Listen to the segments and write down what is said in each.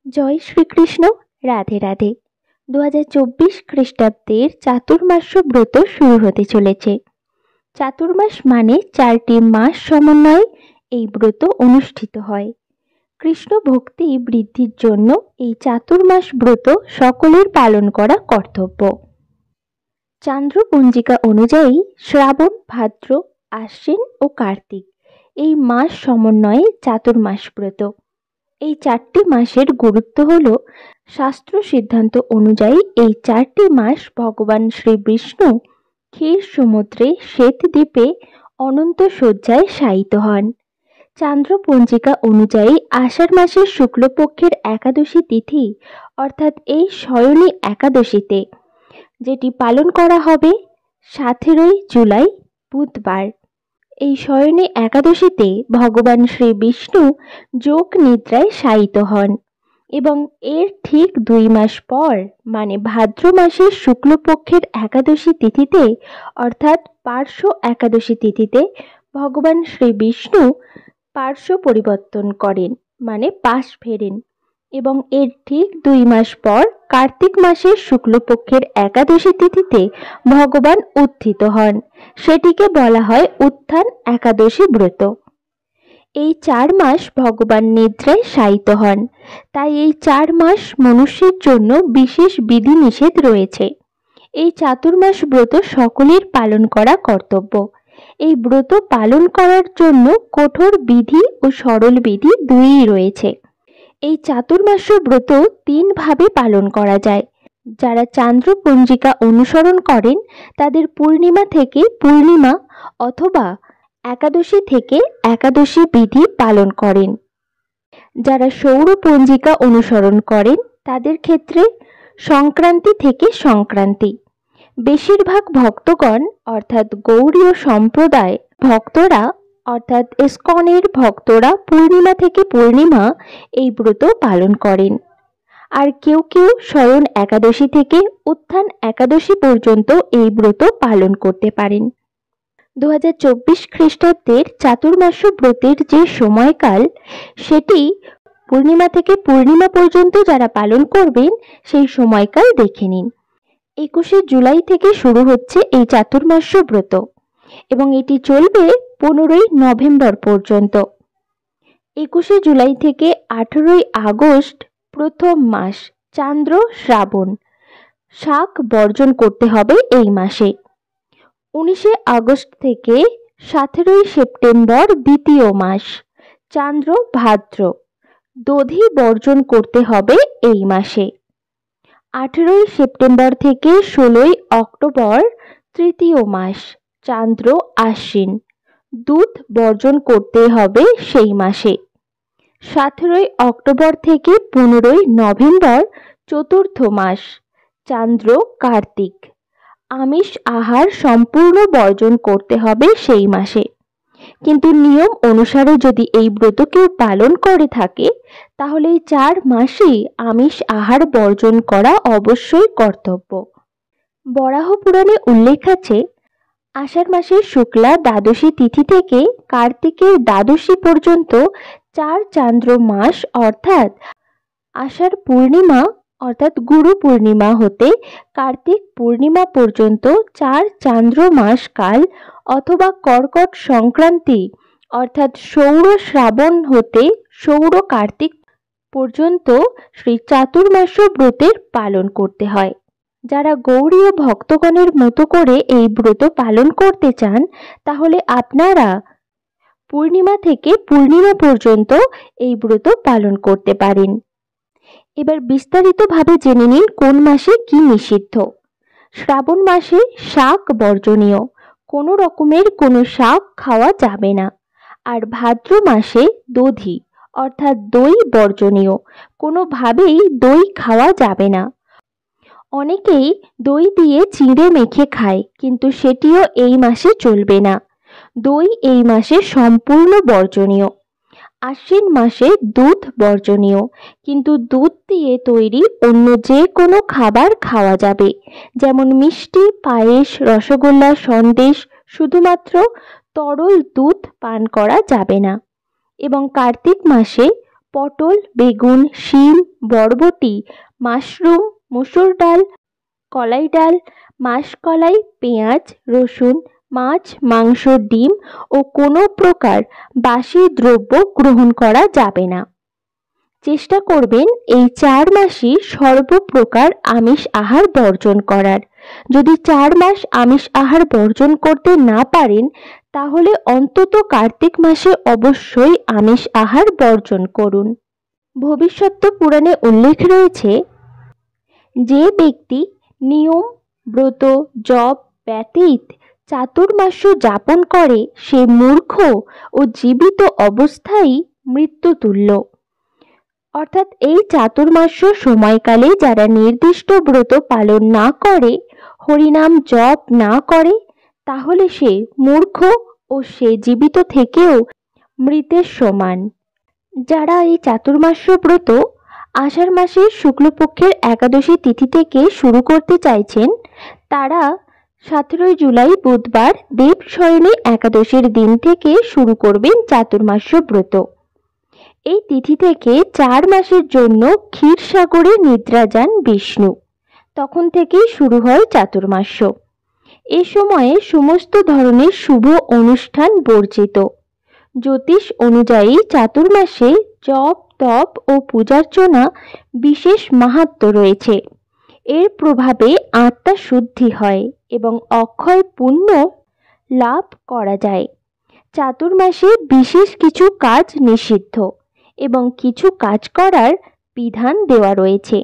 জয় শ্রীকৃষ্ণ। রাধে রাধে। 2024 খ্রিস্টাব্দের চাতুর্মাস্য ব্রত শুরু হতে চলেছে। চাতুর্মাস মানে 4টি মাস সমন্বয়ে এই ব্রত অনুষ্ঠিত হয়। কৃষ্ণ ভক্তি বৃদ্ধির জন্য এই চাতুর্মাস ব্রত সকলের পালন করা কর্তব্য। চান্দ্র পঞ্জিকা অনুযায়ী শ্রাবণ, ভাদ্র, আশ্বিন ও কার্তিক এই মাস সমন্বয়ে চাতুর্মাস ব্রত। এই 4টি মাসের গুরুত্ব হল, শাস্ত্র সিদ্ধান্ত অনুযায়ী এই 4টি মাস ভগবান শ্রী বিষ্ণু ক্ষীর সমুদ্রে শ্বেতদ্বীপে অনন্ত শয্যায় শায়িত হন। চান্দ্র পঞ্জিকা অনুযায়ী আষাঢ় মাসের শুক্লপক্ষের একাদশী তিথি অর্থাৎ এই শয়নী একাদশীতে, যেটি পালন করা হবে 17 জুলাই বুধবার। এই শয়নী একাদশীতে ভগবান শ্রী বিষ্ণু যোগ নিদ্রায় শায়িত হন এবং এর ঠিক 2 মাস পর মানে ভাদ্র মাসের শুক্লপক্ষের একাদশী তিথিতে অর্থাৎ পার্শ্ব একাদশী তিথিতে ভগবান শ্রী বিষ্ণু পার্শ্ব পরিবর্তন করেন মানে পাশ ফেরেন এবং এর ঠিক 2 মাস পর কার্তিক মাসের শুক্লপক্ষের একাদশী তিথিতে ভগবান উত্থিত হন। সেটিকে বলা হয় উত্থান একাদশী ব্রত। এই 4 মাস ভগবান নিদ্রায় শায়িত হন, তাই এই 4 মাস মনুষ্যের জন্য বিশেষ বিধিনিষেধ রয়েছে। এই চাতুর্মাস ব্রত সকলের পালন করা কর্তব্য। এই ব্রত পালন করার জন্য কঠোর বিধি ও সরল বিধি দুইই রয়েছে। এই চাতুর্মাস্য ব্রত 3 ভাবে পালন করা যায়। যারা চান্দ্র পঞ্জিকা অনুসরণ করেন তাদের পূর্ণিমা থেকে পূর্ণিমা অথবা একাদশী থেকে একাদশী বিধি পালন করেন। যারা সৌর পঞ্জিকা অনুসরণ করেন তাদের ক্ষেত্রে সংক্রান্তি থেকে সংক্রান্তি। বেশিরভাগ ভক্তগণ অর্থাৎ গৌড়ীয় সম্প্রদায় ভক্তরা অর্থাৎ ইসকনের ভক্তরা পূর্ণিমা থেকে পূর্ণিমা এই ব্রত পালন করেন। আর কেউ কেউ শয়ন একাদশী থেকে উত্থান একাদশী পর্যন্ত এই ব্রত পালন করতে পারেন। 2024 খ্রিস্টাব্দের চাতুর্মাস্য ব্রতের যে সময়কাল, সেটি পূর্ণিমা থেকে পূর্ণিমা পর্যন্ত যারা পালন করবেন সেই সময়কাল দেখে নিন। 21 জুলাই থেকে শুরু হচ্ছে এই চাতুর্মাস্য ব্রত এবং এটি চলবে 15 নভেম্বর পর্যন্ত। 21 জুলাই থেকে 18 আগস্ট প্রথম মাস, চান্দ্র শ্রাবণ। শাক বর্জন করতে হবে এই মাসে। 19 আগস্ট থেকে 17 সেপ্টেম্বর দ্বিতীয় মাস, চান্দ্র ভাদ্র। দধি বর্জন করতে হবে এই মাসে। 18 সেপ্টেম্বর থেকে 16 অক্টোবর তৃতীয় মাস, চান্দ্র আশ্বিন। দুধ বর্জন করতে হবে সেই মাসে। 17 অক্টোবর থেকে 15 নভেম্বর চতুর্থ মাস, চান্দ্র কার্তিক। আমিষ আহার সম্পূর্ণ বর্জন করতে হবে সেই মাসে। কিন্তু নিয়ম অনুসারে যদি এই ব্রত কেউ পালন করে থাকে তাহলে এই 4 মাসেই আমিষ আহার বর্জন করা অবশ্যই কর্তব্য। বরাহ পুরাণে উল্লেখ আছে, আষাঢ় মাসের শুক্লা দ্বাদশী তিথি থেকে কার্তিকের দ্বাদশী পর্যন্ত 4 চান্দ্র মাস অর্থাৎ আষাঢ় পূর্ণিমা অর্থাৎ গুরু পূর্ণিমা হতে কার্তিক পূর্ণিমা পর্যন্ত 4 চান্দ্র মাস কাল অথবা কর্কট সংক্রান্তি অর্থাৎ সৌর শ্রাবণ হতে সৌর কার্তিক পর্যন্ত শ্রী চাতুর্মাস্য ব্রতের পালন করতে হয়। যারা গৌড়ীয় ভক্তগণের মতো করে এই ব্রত পালন করতে চান তাহলে আপনারা পূর্ণিমা থেকে পূর্ণিমা পর্যন্ত এই ব্রত পালন করতে পারেন। এবার বিস্তারিতভাবে জেনে নিন কোন মাসে কি নিষিদ্ধ। শ্রাবণ মাসে শাক বর্জনীয়, কোনো রকমের কোনো শাক খাওয়া যাবে না। আর ভাদ্র মাসে দধি অর্থাৎ দই বর্জনীয়, কোনোভাবেই দই খাওয়া যাবে না। অনেকেই দই দিয়ে চিঁড়ে মেখে খায়, কিন্তু সেটিও এই মাসে চলবে না। দই এই মাসে সম্পূর্ণ বর্জনীয়। আশ্বিন মাসে দুধ বর্জনীয়, কিন্তু দুধ দিয়ে তৈরি অন্য যে কোনো খাবার খাওয়া যাবে, যেমন মিষ্টি, পায়েস, রসগোল্লা, সন্দেশ। শুধুমাত্র তরল দুধ পান করা যাবে না। এবং কার্তিক মাসে পটল, বেগুন, শিম, বরবটি, মাশরুম, মসুর ডাল, কলাই ডাল, মাসকলাই, পেঁয়াজ, রসুন, মাছ, মাংস, ডিম ও কোনো প্রকার বাসি দ্রব্য গ্রহণ করা যাবে না। চেষ্টা করবেন এই 4 মাসই সর্বপ্রকার আমিষ আহার বর্জন করার। যদি 4 মাস আমিষ আহার বর্জন করতে না পারেন, তাহলে অন্তত কার্তিক মাসে অবশ্যই আমিষ আহার বর্জন করুন। ভবিষ্যৎ পুরাণে উল্লেখ রয়েছে, যে ব্যক্তি নিয়ম, ব্রত, জপ ব্যতীত চাতুর্মাস্য যাপন করে সে মূর্খ ও জীবিত অবস্থায় মৃত্যুতুল্য। অর্থাৎ এই চাতুর্মাস্য সময়কালে যারা নির্দিষ্ট ব্রত পালন না করে, হরিনাম জপ না করে, তাহলে সে মূর্খ ও সে জীবিত থেকেও মৃতের সমান। যারা এই চাতুর্মাস্য ব্রত আষাঢ় মাসের শুক্লপক্ষের একাদশী তিথি থেকে শুরু করতে চাইছেন, তারা 17 জুলাই বুধবার দেবশয়নী একাদশীর দিন থেকে শুরু করবেন চাতুর্মাস্য ব্রত। এই তিথি থেকে 4 মাসের জন্য ক্ষীরসাগরে নিদ্রা যান বিষ্ণু। তখন থেকেই শুরু হয় চাতুর্মাস্য। এ সময়ে সমস্ত ধরনের শুভ অনুষ্ঠান বর্জিত। জ্যোতিষ অনুযায়ী চাতুর্মাসে জপ, তপ ও পূজার্চনা বিশেষ মাহাত্ম্য রয়েছে। এর প্রভাবে আত্মা শুদ্ধি হয় এবং অক্ষয় পুণ্য লাভ করা যায়। চাতুর্মাসে বিশেষ কিছু কাজ নিষিদ্ধ এবং কিছু কাজ করার বিধান দেওয়া রয়েছে।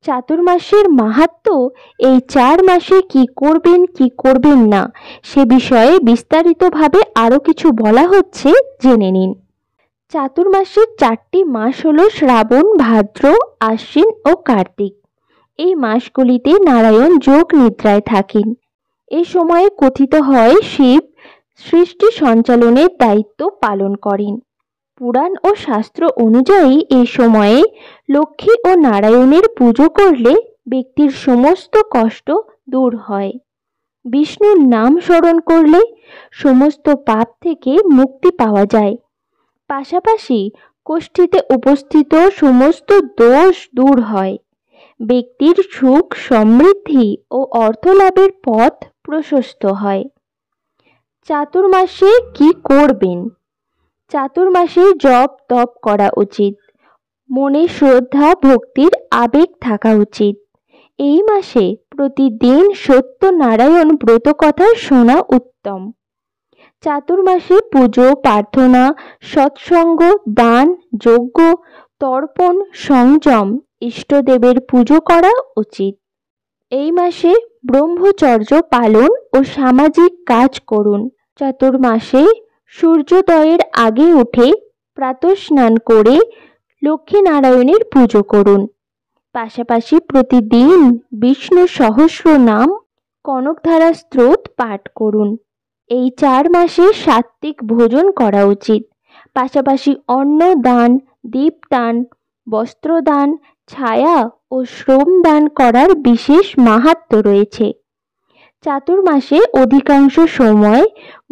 চাতুর্মাসের মাহাত্ম্য এই 4 মাসে কি করবেন কি করবেন না সে বিষয়ে বিস্তারিতভাবে আরও কিছু বলা হচ্ছে, জেনে নিন। চাতুর্মাসের 4টি মাস হলো শ্রাবণ, ভাদ্র, আশ্বিন ও কার্তিক। এই মাসগুলিতে নারায়ণ যোগ নিদ্রায় থাকেন। এই সময়ে কথিত হয় শিব সৃষ্টি সঞ্চালনের দায়িত্ব পালন করেন। পুরাণ ও শাস্ত্র অনুযায়ী এই সময়ে লক্ষ্মী ও নারায়ণের পুজো করলে ব্যক্তির সমস্ত কষ্ট দূর হয়। বিষ্ণুর নাম স্মরণ করলে সমস্ত পাপ থেকে মুক্তি পাওয়া যায়। পাশাপাশি কোষ্ঠীতে উপস্থিত সমস্ত দোষ দূর হয়। ব্যক্তির সুখ, সমৃদ্ধি ও অর্থলাভের পথ প্রশস্ত হয়। চাতুর্মাসে কি করবেন? চাতুর্মাসে জপ তপ করা উচিত। মনে শ্রদ্ধা ভক্তির আবেগ থাকা উচিত। এই মাসে প্রতিদিন সত্যনারায়ণ ব্রত কথা শোনা উত্তম। চাতুর্মাসে পুজো, প্রার্থনা, সৎসঙ্গ, দান, যজ্ঞ, তর্পণ, সংযম, ইষ্টদেবের পুজো করা উচিত। এই মাসে ব্রহ্মচর্য পালন ও সামাজিক কাজ করুন। চাতুর্মাসে সূর্যোদয়ের আগে উঠে প্রাতঃস্নান করে লক্ষ্মীনারায়ণের পুজো করুন। পাশাপাশি প্রতিদিন বিষ্ণু সহস্র নাম, কনকধারা স্তোত্র পাঠ করুন। এই 4 মাসে সাত্ত্বিক ভোজন করা উচিত। পাশাপাশি অন্ন দান, দীপদান, বস্ত্রদান, ছায়া ও শ্রম দান করার বিশেষ মাহাত্ম্য রয়েছে। চাতুর্মাসে অধিকাংশ সময়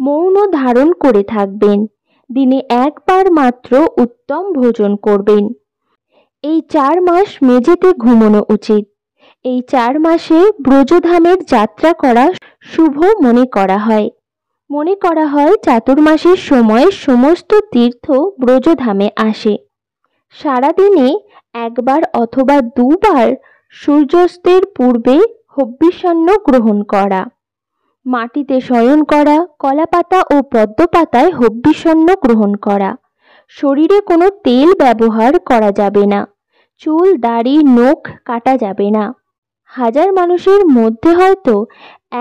মৌন ধারণ করে থাকবেন। দিনে একবার মাত্র উত্তম ভোজন করবেন। এই 4 মাস মেঝেতে ঘুমানো উচিত। এই 4 মাসে ব্রজধামের যাত্রা করা শুভ মনে করা হয়। মনে করা হয় চাতুর্মাসের সময় সমস্ত তীর্থ ব্রজধামে আসে। সারাদিনে একবার অথবা 2 বার সূর্যাস্তের পূর্বে হবিষ্যান্ন গ্রহণ করা, মাটিতে শয়ন করা, কলাপাতা ও পদ্মপাতায় হবিষ্যান্ন গ্রহণ করা, শরীরে কোনো তেল ব্যবহার করা যাবে না, চুল, দাড়ি, নখ কাটা যাবে না। হাজার মানুষের মধ্যে হয়তো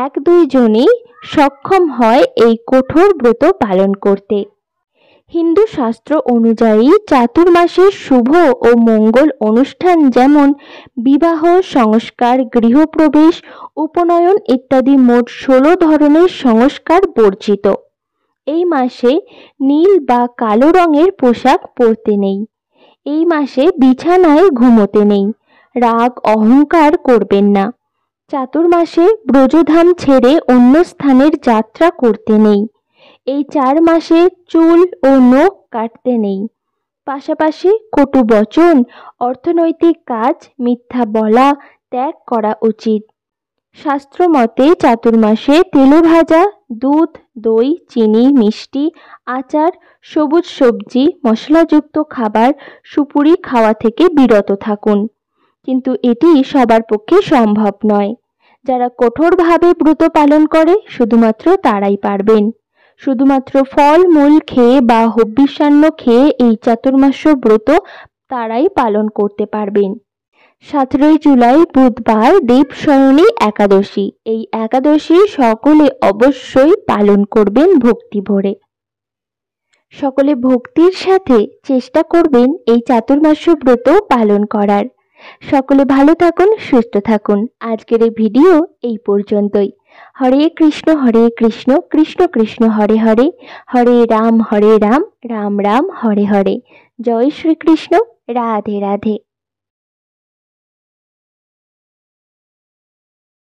1-2 জনই সক্ষম হয় এই কঠোর ব্রত পালন করতে। হিন্দু শাস্ত্র অনুযায়ী চাতুর্মাসের শুভ ও মঙ্গল অনুষ্ঠান যেমন বিবাহ, সংস্কার, গৃহপ্রবেশ, উপনয়ন ইত্যাদি মোট 16 ধরনের সংস্কার বর্জিত। এই মাসে নীল বা কালো রঙের পোশাক পরতে নেই। এই মাসে বিছানায় ঘুমোতে নেই। রাগ অহংকার করবেন না। চাতুর্মাসে ব্রজধাম ছেড়ে অন্য স্থানের যাত্রা করতে নেই। এই 4 মাসে চুল ও নখ কাটতে নেই। পাশাপাশি কটু বচন, অর্থনৈতিক কাজ, মিথ্যা বলা ত্যাগ করা উচিত। শাস্ত্র মতে চাতুর্মাসে তেলে ভাজা, দুধ, দই, চিনি, মিষ্টি, আচার, সবুজ সবজি, মশলাযুক্ত খাবার, সুপুরি খাওয়া থেকে বিরত থাকুন। কিন্তু এটি সবার পক্ষে সম্ভব নয়। যারা কঠোরভাবে ব্রত পালন করে শুধুমাত্র তারাই পারবেন। শুধুমাত্র ফল মূল খেয়ে বা হবিষ্যান্ন খেয়ে এই চাতুর্মাস্য ব্রত তারাই পালন করতে পারবেন। 17 জুলাই বুধবার দেবশয়নী একাদশী। এই একাদশী সকলে অবশ্যই পালন করবেন ভক্তি ভরে। সকলে ভক্তির সাথে চেষ্টা করবেন এই চাতুর্মাস্য ব্রত পালন করার। সকলে ভালো থাকুন, সুস্থ থাকুন। আজকের এই ভিডিও এই পর্যন্তই। হরে কৃষ্ণ কৃষ্ণ কৃষ্ণ হরে হরে, হরে রাম রাম রাম হরে হরে। জয় শ্রীকৃষ্ণ। রাধে রাধে।